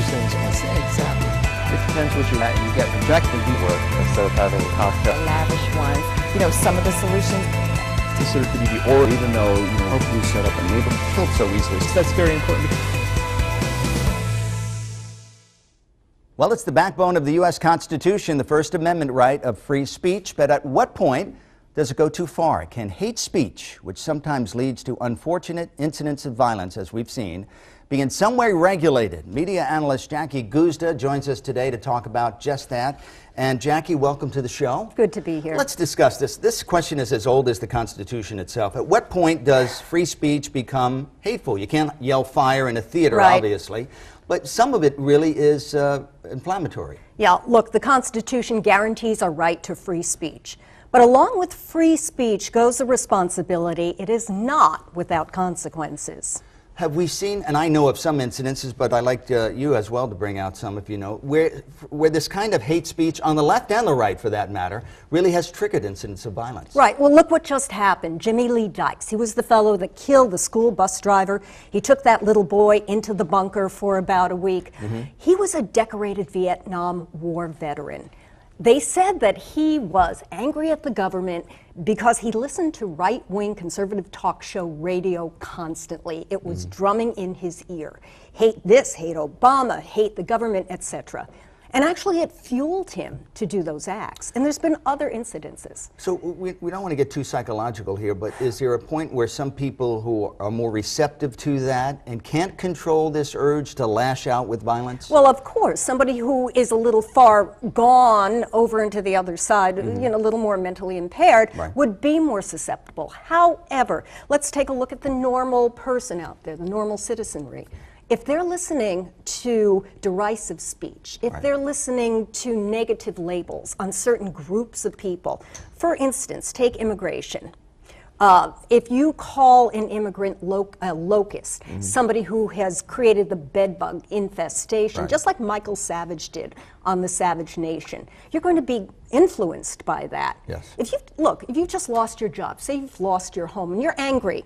those things on stage. Exactly. It depends what you get rejected. Work instead of having a cocktail. The lavish ones. You know, some of the solutions. Considered to be the or even though, hopefully set up a neighborhood killed so easily. So that's very important. Well, it's the backbone of the U.S. Constitution, the First Amendment right of free speech. But at what point does it go too far? Can hate speech, which sometimes leads to unfortunate incidents of violence, as we've seen, be in some way regulated? Media analyst Jackie Guzda joins us today to talk about just that. And Jackie, welcome to the show. Good to be here. Let's discuss this. This question is as old as the Constitution itself. At what point does free speech become hateful? You can't yell fire in a theater, right. Obviously, but some of it really is inflammatory. Yeah, look, the Constitution guarantees a right to free speech. But along with free speech goes the responsibility. It is not without consequences. Have we seen, and I know of some incidences, but I'd like you as well to bring out some if you know, where this kind of hate speech, on the left and the right for that matter, really has triggered incidents of violence? Right. Well, look what just happened. Jimmy Lee Dykes, he was the fellow that killed the school bus driver. He took that little boy into the bunker for about a week. He was a decorated Vietnam War veteran. They said that he was angry at the government because he listened to right-wing conservative talk show radio constantly. It was drumming in his ear. Hate this, hate Obama, hate the government, etc. And actually it fueled him to do those acts. And there's been other incidences. So we don't want to get too psychological here, but is there a point where some people who are more receptive to that and can't control this urge to lash out with violence? Well, of course, somebody who is a little far gone over into the other side, a little more mentally impaired, would be more susceptible. However, let's take a look at the normal person out there, the normal citizenry. If they're listening to derisive speech, if they're listening to negative labels on certain groups of people, for instance, take immigration. If you call an immigrant a locust, somebody who has created the bedbug infestation, just like Michael Savage did on The Savage Nation, you're going to be influenced by that. Yes. If you've just lost your job, say you've lost your home and you're angry,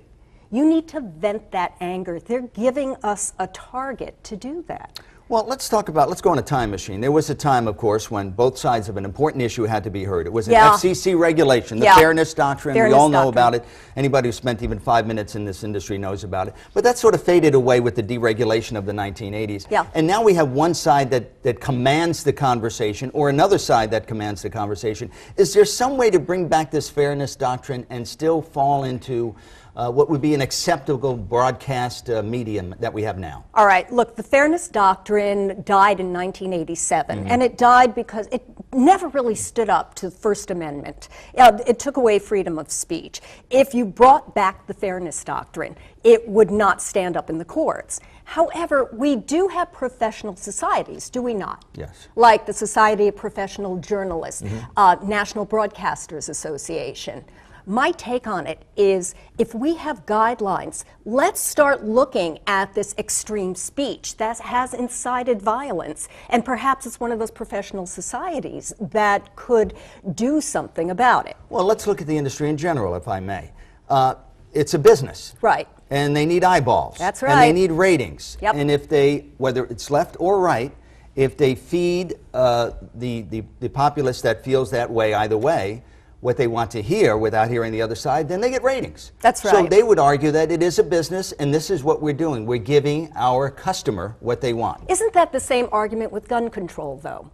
you need to vent that anger. They're giving us a target to do that. Well, let's go on a time machine. There was a time, of course, when both sides of an important issue had to be heard. It was an FCC regulation, the Fairness Doctrine. We all know about it. Anybody who spent even 5 minutes in this industry knows about it. But that sort of faded away with the deregulation of the 1980s. And now we have one side that commands the conversation, or another side that commands the conversation. Is there some way to bring back this Fairness Doctrine and still fall into what would be an acceptable broadcast medium that we have now? All right, look, the Fairness Doctrine died in 1987, and it died because it never really stood up to the First Amendment. It took away freedom of speech. If you brought back the Fairness Doctrine, it would not stand up in the courts. However, we do have professional societies, do we not? Yes. Like the Society of Professional Journalists, National Broadcasters Association. My take on it is, if we have guidelines, let's start looking at this extreme speech that has incited violence, and perhaps it's one of those professional societies that could do something about it. Well, let's look at the industry in general, if I may. It's a business. Right. And they need eyeballs. That's right. And they need ratings. Yep. And if they, whether it's left or right, if they feed the populace that feels that way either way, what they want to hear without hearing the other side, then they get ratings. That's right. So they would argue that it is a business, and this is what we're doing. We're giving our customer what they want. Isn't that the same argument with gun control, though?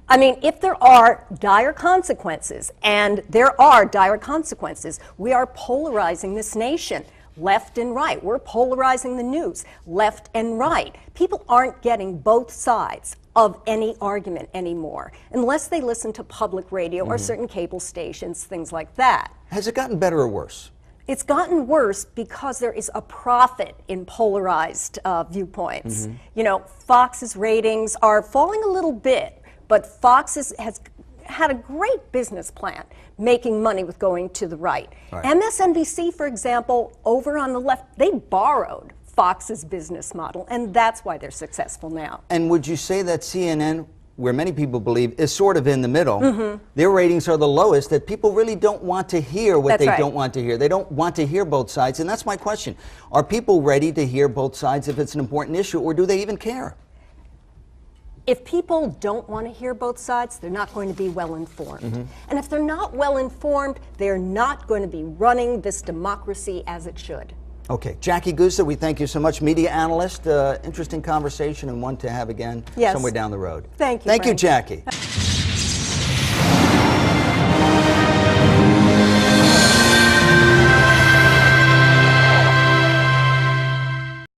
I mean, if there are dire consequences, and there are dire consequences, we are polarizing this nation. Left and right. We're polarizing the news, left and right. People aren't getting both sides of any argument anymore, unless they listen to public radio or certain cable stations, things like that. Has it gotten better or worse? It's gotten worse because there is a profit in polarized viewpoints. You know, Fox's ratings are falling a little bit, but Fox has had a great business plan, making money with going to the right. MSNBC, for example, over on the left, they borrowed Fox's business model, and that's why they're successful now. And would you say that CNN, where many people believe, is sort of in the middle, their ratings are the lowest, that people really don't want to hear what they don't want to hear. They don't want to hear both sides, and that's my question. Are people ready to hear both sides if it's an important issue, or do they even care? If people don't want to hear both sides, they're not going to be well informed. And if they're not well informed, they're not going to be running this democracy as it should. Okay, Jackie Guzda, we thank you so much. Media analyst, interesting conversation and one to have again somewhere down the road. Thank you, Thank you, Frank. Jackie.